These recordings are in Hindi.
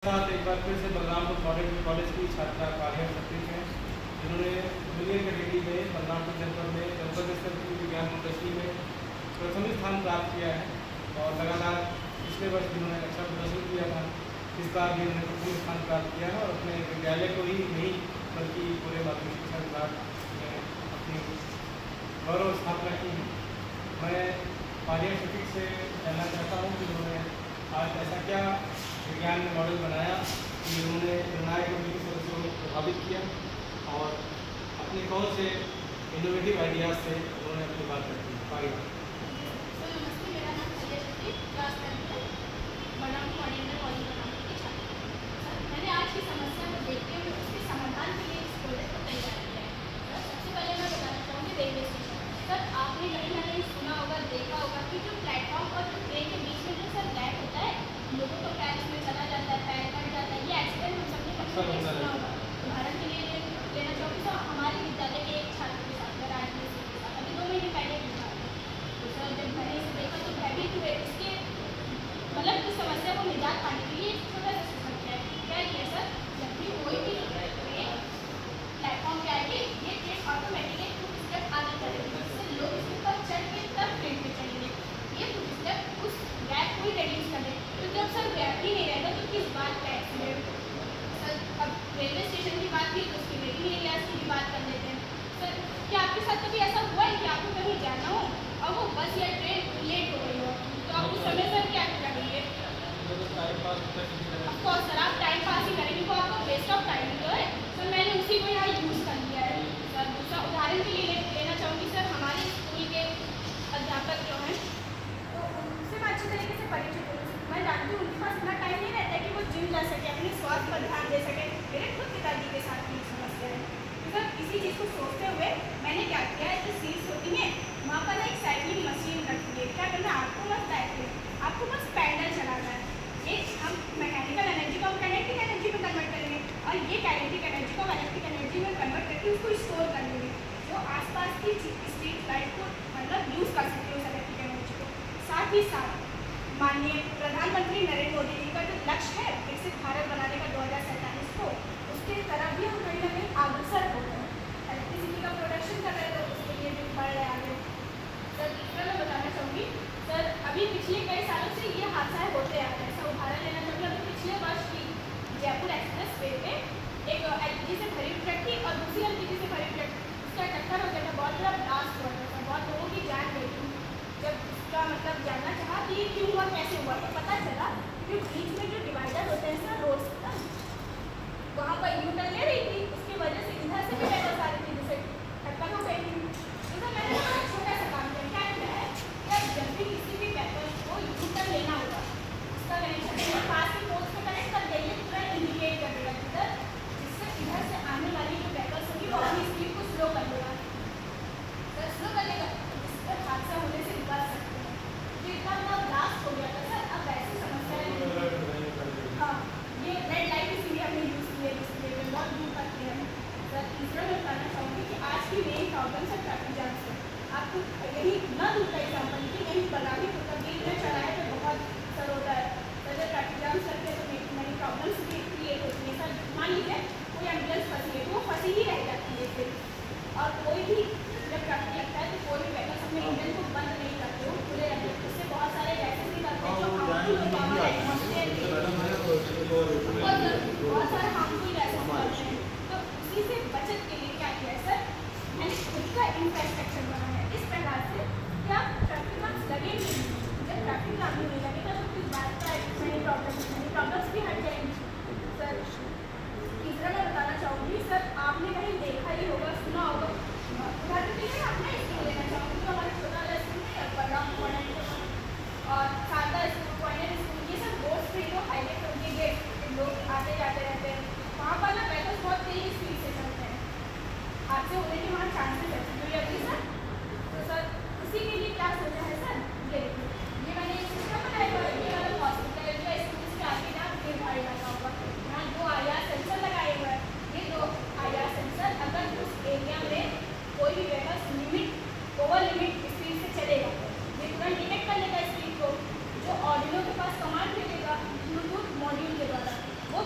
साथ एक बार फिर से बलरामपुर मॉडल कॉलेज की छात्रा कालिया सतीश हैं, जिन्होंने जूनियर कैटेगरी में बलरामपुर जनपद में जनपद स्तर की विज्ञान प्रदर्शनी में प्रथम स्थान प्राप्त किया है और लगातार पिछले वर्ष जिन्होंने अच्छा प्रदर्शन किया था, इस बार भी उन्होंने प्रथम स्थान प्राप्त किया है और अपने विद्यालय को ही नहीं बल्कि पूरे माध्यमिक शिक्षा विभाग में अपनी गौरव स्थापना की है। मैं कालिया सतीश से जानना चाहता हूँ कि उन्होंने आज ऐसा क्या विज्ञान में मॉडल बनाया कि उन्होंने निर्णायक कमेटी के सदस्यों को प्रभावित किया और अपने कौन से इनोवेटिव आइडियाज से उन्होंने अपनी बात रखी। नमस्ते, मेरा नाम कालिया सतीश, क्लास 10 में बलरामपुर मॉडल कॉलेज बलरामपुर की छात्रा हूँ। मैंने आज की समस्या को देखते हुए उसके समाधान के लिए इस प्रोजेक्ट को तैयार किया है। सबसे पहले मैं बताना चाहूँगी रेलवे स्टेशन। सर, आपने कहीं ना कहीं सुना होगा, देखा होगा कि जो प्लेटफॉर्म और जो ट्रेन के बीच में जो सर गैप होता है, लोगों को पैर में चला जाता है, पैर कट जाता है। ये एक्सीडेंट हम सबने कभी सुना होगा। उदाहरण के लिए लेना चाहूँगी तो हमारे विद्यालय के एक छात्र के साथ राजनीति के साथ अभी 2 महीने पहले की बात है। तो सर जब मैंने इसे देखा तो भयभीत हुए। इसके मतलब इस समस्या को निजात पाने के लिए छोटा सा सिस्टम किया है। क्या किया सर, जब भी कोई भी ट्रेन प्लेटफॉर्म पे आएगी, ये ट्रेन ऑटोमेटिकली 2 स्टेप आगे चलेगी, जिससे लोग इसके ऊपर चढ़ के तब ट्रेन पे चलेंगे। ये 2 स्टेप उस गैप को ही रिड्यूस कर दे। तो जब सर गैप ही नहीं रहेगा तो किस बात का एक्सीडेंट। सर अब रेलवे स्टेशन की बात की तो उसकी वेटिंग एरियाज की भी बात कर लेते हैं। सर क्या आपके साथ कभी ऐसा हुआ है कि आपको कहीं जाना हो और वो बस या ट्रेन लेट हो गई हो, तो आप उस समय सर क्या करेंगे? ऑफकोर्स सर, आप टाइम पास ही करेंगे, वो आपका वेस्ट ऑफ टाइम जो है। सर मैंने उसी को यहाँ यूज़ कर लिया है। सर दूसरा उदाहरण के लिए लेना चाहूँगी। सर हमारे स्कूल के अध्यापक जो हैं, तो उनसे मैं अच्छी तरीके से परिचित हूँ। मैं जानती हूँ उनके पास इतना टाइम नहीं रहता है कि वो जिम जा सके, अपने स्वास्थ्य पर ध्यान दे सके। मेरे खुद पिताजी के साथ भी समस्या है। तो सर इसी चीज़ को सोचते हुए मैंने क्या किया है, जो सीट्स होती हैं वहाँ पर एक साइकिलिंग मशीन रखी है। क्या करना है, आपको बस साइकिल, आपको बस पैडल चलाना है। ये हम मैकेनिकल एनर्जी को हम काइनेटिक एनर्जी में कन्वर्ट करेंगे और ये काइनेटिक एनर्जी को इलेक्ट्रिक एनर्जी में कन्वर्ट करके उसको स्टोर कर लेंगे, जो आसपास की स्ट्रीट लाइट को मतलब यूज़ कर सकते हो उस इलेक्ट्रिक एनर्जी को। साथ ही साथ माननीय प्रधानमंत्री नरेंद्र मोदी जी का जो लक्ष्य है विकसित भारत बनाने का 2047 को, उसके तरफ भी हम कहीं ना कहीं अग्रसर हो गए। इलेक्ट्रिसिटी का प्रोडक्शन कर रहे थे, उसके लिए भी बढ़ रहे आगे। सर दूसरा मैं बताना चाहूँगी, सर अभी पिछले कई सालों से ये हादसा होते आ रहे हैं। ऐसा उदाहरण लेना चाहूँगी, अभी पिछले वर्ष की जयपुर एक्सप्रेस वे पे एक एलपीजी से भरी ट्रक थी और दूसरी एलपीजी से भरी ट्रक, उसका टक्कर हो गया था, बहुत बड़ा ब्लास्ट हुआ था, बहुत लोगों की जान गई थी। जब उसका मतलब जानना चाहा कि ये क्यों हुआ, कैसे हुआ, तो पता चला कि बीच में जो डिवाइडर होते हैं सर रोड्स का, वहाँ पर यू टर्न ले रही थी, उसकी वजह से इधर से भी व्हीकल्स आ रही थी, जिससे टक्कर हो गई थी। तो सर मैंने एक छोटा सा काम किया। क्या किया है कि अब जब भी किसी भी व्हीकल को यू टर्न लेना होगा, उसका कनेक्शन पास के पोस्ट में कनेक्ट कर देंगे, पूरा इंडिकेट कर देगा इधर, जिससे इधर से आने वाली जो व्हीकल्स होगी वो अपनी स्पीड को स्लो कर देगा। सर स्लो कर लेगा, जिससे हादसा होने से बच सकते हैं। तो इतना बड़ा ब्लास्ट हो गया था सर, अब ऐसी समस्या नहीं। हाँ, ये रेड लाइट इसीलिए हमने यूज़ की है, जिसके बहुत दूर तक किया है। सर तीसरा मैं बताना चाहूँगी कि आज की मेन प्रॉब्लम है ट्रैफिक जाम से। आपको यही न दूर का एग्जाम्पल कि यहीं बलरामी होता बीच में चलाए तो बहुत सर होता है। सर जब ट्रैफिक जाम करते हैं तो नई प्रॉब्लम्स भी क्रिएट होती हैं। सर मान लीजिए कोई एम्बुलेंस फंसी है, वो फंसी ही रह जाती है फिर, और कोई भी जब ट्रैफिक लगता है तो कोई भी व्हीकल अपने इंजन को बंद नहीं करते हो, खुले रहते हैं। उससे बहुत सारे गैसेस निकलते हैं जो हार्मफुल होते हैं, बहुत सारे हार्मफुल गैसेस निकलते हैं। तो उसी से बचत के लिए क्या किया है सर, मैंने खुद का इंफ्रास्ट्रक्चर बनाया है इस प्रकार से कि आप ट्रैफिक जाम्स लगेंगे, जब ट्रैफिक जाम नहीं लगेगा तो किस बात का प्रॉब्लम्स भी हट जाएंगी। सर तीसरा मैं बताना चाहूँगी, सर आपने कहीं देखा ही होगा, सुना होगा, उदाहरण के लिए अपना स्कूल लेना चाहूँगी, तो हमारे छोटा वाला स्कूल है बलरामपुर और शारदा स्कूल, पॉइंट स्कूल, ये सब बोर्ड स्ट्रीट और हाईवे के गेट लोग आते जाते रहते हैं। वहाँ पर ना व्हीकल्स बहुत तेज स्पीड से चलते हैं, हादसे होने के वहाँ चांसेस है। तो ये अभी सर, तो सर उसी के लिए क्या सोचा है सर, ये मैंने एक सिस्टम बनाया हुआ है। ये वाला हॉस्पिटल जो स्कूल के आगे ना भीड़ भाड़ लगा हुआ, यहाँ 2 IR सेंसर लगाए हुए हैं। ये 2 IR सेंसर अगर उस एरिया में कोई भी vehicle limit over limit speed से चलेगा, ये तुरंत डिटेक्ट कर लेगा स्पीड को, जो ऑर्डिनो के पास कमांड भेजेगा ब्लूटूथ मॉड्यूल के द्वारा, वो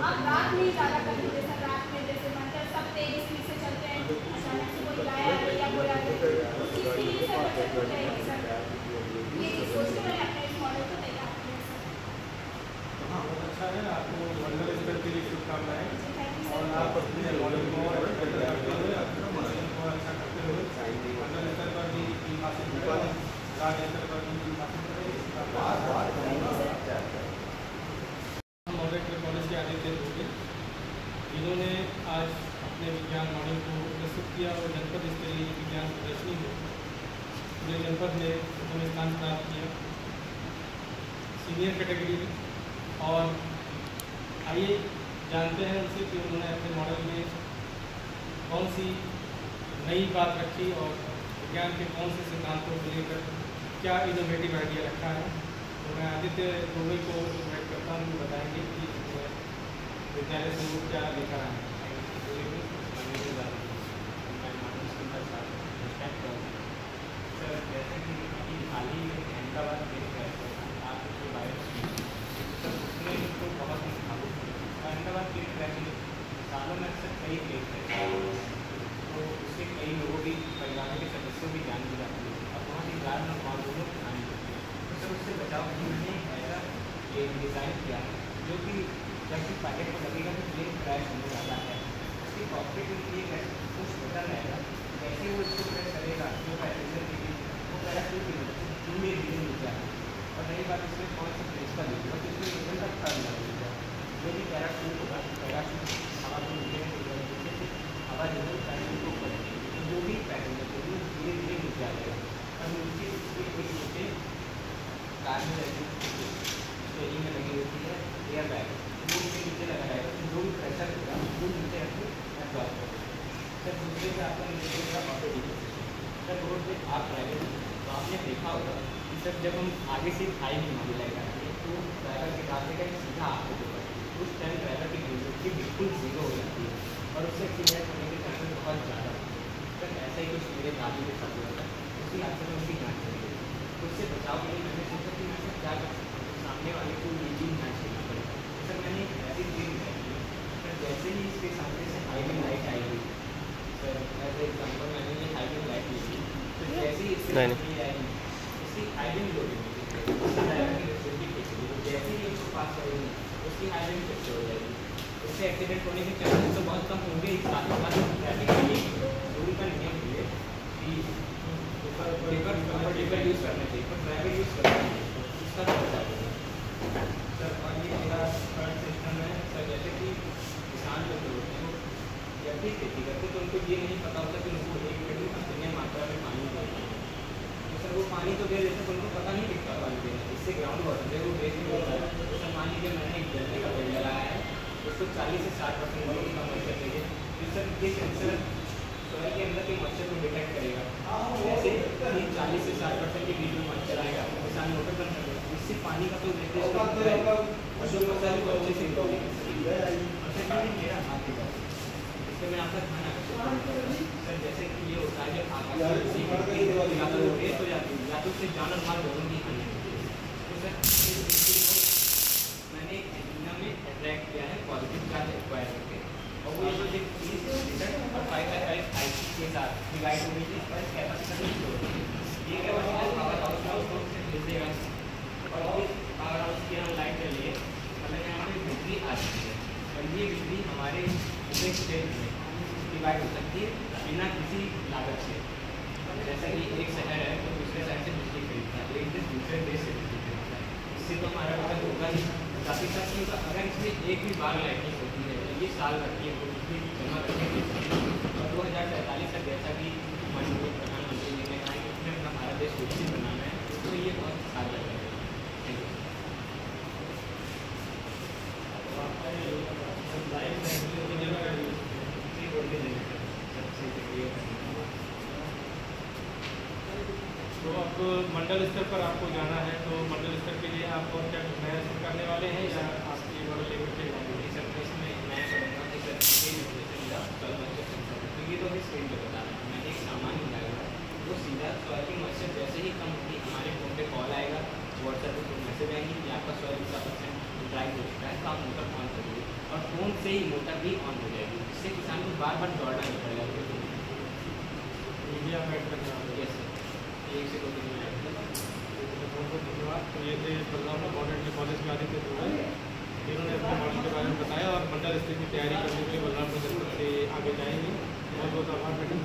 आप रात में ज़्यादा कर लीजिए सर। रात में जैसे मटर सब तेज स्पीड से चलते हैं, अचानक से कोई गाय आ गई या कोई आ गई, उस चीज़ के लिए सर बचत हो जाएगी सर। ये चीज़ सोच के मैंने अपने इस मॉडल को तैयार किया सर। हाँ, बहुत अच्छा है। आपको मंडल स्तर के लिए शुभकामनाएं थैंक यू और सर। आप अपने मॉडल को और बेहतर करते हुए अपने मॉडल को अच्छा करते हुए मंडल स्तर पर भी टीम हासिल करें, राज्य स्तर पर भी टीम हासिल करें। मॉडरेटर कॉलेज के आदित्य होंगे, जिन्होंने आज अपने विज्ञान मॉडल को प्रस्तुत किया और जनपद स्तरीय विज्ञान प्रदर्शनी में पूरे जनपद में प्रथम स्थान प्राप्त किया सीनियर कैटेगरी में। और आइए जानते हैं उनसे कि उन्होंने अपने मॉडल में कौन सी नई बात रखी और विज्ञान के कौन से सिद्धांतों को लेकर क्या इनोवेटिव आइडिया रखा है। तो मैं आदित्य दुबे को इन्वाइट करता हूँ, बताएंगे कि विद्यालय से वो क्या लेकर आए हैं। सर, जैसे कि अभी हाल ही में अहमदाबाद में आप उसके बारे में सर उसने तो बहुत ही भावुक है। अहमदाबाद के ट्रैक सालों में अक्सर कई केस है, तो उससे कई लोगों की परिवार के सदस्यों की जान भी जाती है और बहुत ही ज़्यादा मौजूदों की हानि होती है। तो सर उससे बचाव के लिए मैंने ऐसा एक डिज़ाइन किया है जो कि जब भी पैकेट पर लगेगा तो प्लेन क्रैश होने वाला है। उसकी कॉकपिट में एक कुछ बटन रहेगा, जैसे वो इसको प्रेस करेगा जो पैसेंजर के लिए वो पैराशूट की मदद से धीमे धीमे नीचे आएगा। और रही बात इसमें कौन सी प्रिंसिपल लिखेगा तो इसमें इंजन का थर्ड लगेगा। जो भी पैराशूट होगा, पैराशूट हवा को नीचे नीचे से हवा जो है पैराशूट को ऊपर रखेगी, तो जो भी पैसेंजर को वो धीरे धीरे नीचे आ जाएगा। और नीचे इसके एक नीचे कार में स्टेरिंग में लगी होती है एयर बैग, वो उसके नीचे लगा रहेगा, तो जो भी प्रेशर होगा वो नीचे रख के एब्जॉर्ब कर देगा। सर दूसरे से आपका नीचे ऑटो डिटेक्शन। सर रोड पे आप ड्राइवर तो आपने देखा होगा कि सर जब हम आगे से खाई में मामले लगाते हैं तो ड्राइवर के रास्ते का सीधा आपको ऊपर उस टाइम ड्राइवर की विजिबिलिटी बिल्कुल जीरो हो जाती है और उससे एक्सीडेंट होने के चांसेस बहुत ज़्यादा होते हैं। सर ऐसा ही कुछ मेरे दादी के साथ हुआ था, उसी हादसे में उसकी जान चली गई। उससे बचाव के लिए मैंने सोचा कि मैं सर क्या कर सकता हूँ, सामने वाले को ये चीज़ ना झेलना पड़ेगा। सर मैंने एक ऐसी चीज़ बनाई थी, सर जैसे ही इसके सामने से हाईवे लाइट आई हुई, सर एज एग्जाम्पल मैंने ये हाईवे लाइट ली थी, तो जैसे ही इसके सामने आएगी इसकी हाईवे में लोडिंग जैसे ही उसको पास करेगी उसकी हाईवे में फिक्स हो जाएगी। उससे एक्सीडेंट होने के चांसेस तो बहुत कम होंगे। साथ ही साथ ट्रैफिक के लिए रूल का नियम है कि पेपर यूज़ करना चाहिए, पर ड्राइवर यूज़ करना चाहिए, इसका तो बता देंगे सर। और ये मेरा थर्ड सिस्टम है सर, जैसे कि किसान लोग होते हैं वो जब भी खेती करते तो उनको ये नहीं पता होता कि उनको एक पेड़ में कितने मात्रा में पानी देना है। तो सर वो पानी तो दे देते उनको पता नहीं कितना पानी देना है, इससे ग्राउंड वाटर है वो वेस्ट नहीं होता है। तो सर मान लीजिए मैंने एक गन्ने का पेड़ लगाया है, उसको 40 से 60% पानी का मॉइस्चर चाहिए, तो सर ये सेंसर सॉइल के अंदर के मॉइस्चर को डिटेक्ट करेगा। जैसे 40 से 60% के बीच में मॉइस्चर आएगा किसान मोटर बंद कर देगा, इससे पानी का तो वेस्टेज कम होगा और जो मसाले को अच्छे से मेरा हाथ है इससे मैं आपका ध्यान रखता हूँ सर। जैसे कि ये होता है जब आकाश या तो रेत हो जाती है या तो उससे जानवर माल दोनों की हानि होती है। तो सर मैंने एक एंटीना में अट्रैक्ट किया है पॉजिटिव चार्ज एक्वायर करके, और वो जो एक चीज़ और 5 के साथ डिवाइड होने की कैपेसिटी ये कैपेसिटी पावर हाउस में उसको भेज देगा और इस पावर हाउस की हम लाइट चलिए मतलब यहाँ पे बिजली आ सकती है और ये बिजली हमारे स्टेट में डिवाइड हो सकती है बिना किसी लागत से। जैसा कि एक शहर है तो दूसरे शहर से बिजली खरीदता है, एक देश दूसरे देश से बिजली खरीदता है, इससे तो हमारा मतलब होगा ही। साथ ही साथ होगा अगर इसमें एक भी बार लाइटिंग होती है ये साल रखी है तो बिजली जमा रखेंगे। और 2043 तक जैसा कि माननीय प्रधानमंत्री जी ने कहा कि उसमें अपना हमारा देश विकसित बनाना है, तो ये बहुत साल लग रहा है। तो अब मंडल स्तर पर आपको जाना है, तो मंडल स्तर के लिए आप और क्या नया करने वाले हैं या आप ये मॉडल लेकर के जाएंगे? सर इसमें मैं करूँगा कि सर तो ये तो अभी स्क्रीन पर बता रहा हूँ, मैं एक सामान मंगाया हुआ है वो सीधा सॉइल की मॉइस्चर जैसे ही कम होगी हमारे फ़ोन पे कॉल आएगा, व्हाट्सएप पर मैसेज आएगी कि आपका सॉइल इतना % ड्राई हो चुका है तो आप मोटर ऑन करिए और और फ़ोन से ही मोटर भी ऑन हो जाएगी, जिससे किसान को बार बार दौड़ना नहीं पड़ेगा। मीडिया में ऐड करना होगा। यस सर, 1 से 2 दिन में ऐड करना। बहुत बहुत धन्यवाद। तो ये थे बलरामपुर मॉडल के कॉलेज के आदित्य दुबे, इन्होंने अपने मॉडल के बारे में बताया और मंडल स्तर की तैयारी करने के लिए बलरामपुर जनपद से आगे जाएंगे। बहुत बहुत आभार मैडम।